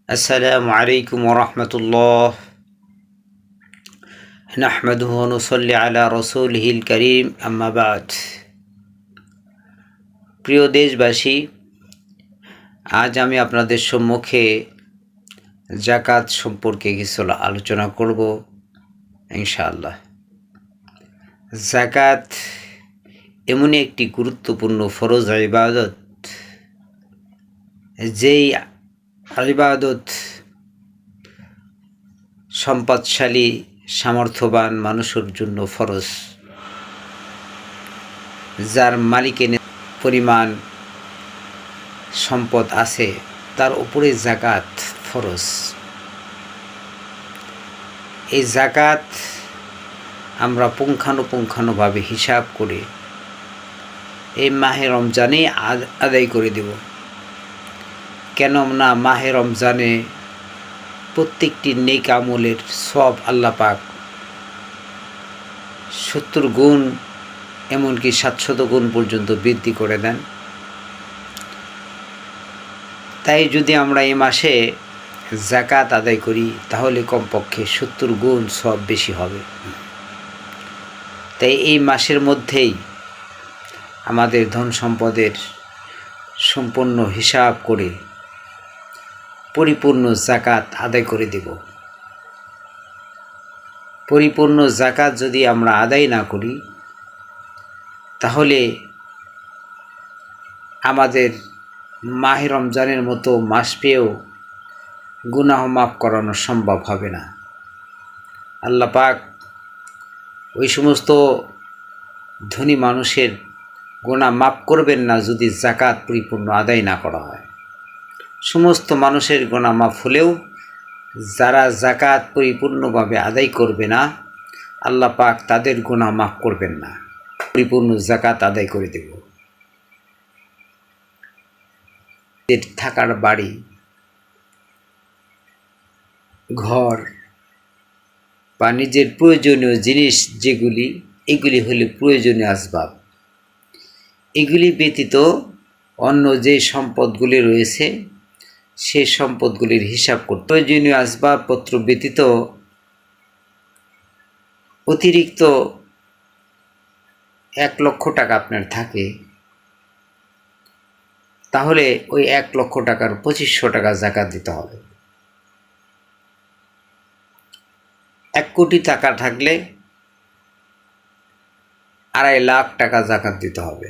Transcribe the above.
আসসালামু আলাইকুম ওরহমতুল্লাহ। নাহমাদুহু ওয়া নুসাল্লি আলা রাসূলিহিল কারীম, আম্মা বাদ। প্রিয় দেশবাসী, আজ আমি আপনাদের সম্মুখে যাকাত সম্পর্কে কিছু আলোচনা করব ইনশাআল্লাহ। যাকাত এমনই একটি গুরুত্বপূর্ণ ফরজ ইবাদত, যেই ইবাদত সম্পদশালী সামর্থ্যবান মানুষের জন্য ফরজ, যার মালিকের পরিমাণ সম্পদ আছে তার উপরে যাকাত ফরজ। এই যাকাত আমরা পুঙ্খানুপুঙ্খানুভাবে হিসাব করে এই মাহে রমজানে আদায় করে দেব। কেননা মাহে রমজানে প্রত্যেকটি নেক আমলের সব আল্লাহ পাক 70 গুণ, এমনকি 700 গুণ পর্যন্ত বৃদ্ধি করে দেন। তাই যদি আমরা এই মাসে যাকাত আদায় করি তাহলে কমপক্ষে 70 গুণ সব বেশি হবে। তাই এই মাসের মধ্যেই আমাদের ধন সম্পদের সম্পূর্ণ হিসাব করে পরিপূর্ণ যাকাত আদায় করে দেব। পরিপূর্ণ যাকাত যদি আমরা আদায় না করি তাহলে আমাদের মাহে রমজানের মতো মাস পেয়েও গুনাহ মাফ করানো সম্ভব হবে না। আল্লাহ পাক ওই সমস্ত ধনী মানুষের গুনাহ মাফ করবেন না যদি যাকাত পরিপূর্ণ আদায় না করা হয়। সমস্ত মানুষের গুনাহ মাফ হলেও যারা যাকাত পরিপূর্ণভাবে আদায় করবে না, আল্লাহ পাক তাদের গুনাহ মাফ করবেন না। পরিপূর্ণ যাকাত আদায় করে দেব। থাকার বাড়ি, ঘর বা নিজের প্রয়োজনীয় জিনিস যেগুলি, এগুলি হলো প্রয়োজনীয় আসবাব। এগুলি ব্যতীত অন্য যে সম্পদগুলি রয়েছে সে সম্পদগুলির হিসাব করতে। প্রয়োজনীয় আসবাবপত্র ব্যতীত অতিরিক্ত 1 লক্ষ টাকা আপনার থাকে, তাহলে ওই 1 লক্ষ টাকার 2500 টাকা যাকাত দিতে হবে। 1 কোটি টাকা থাকলে 2.5 লাখ টাকা যাকাত দিতে হবে।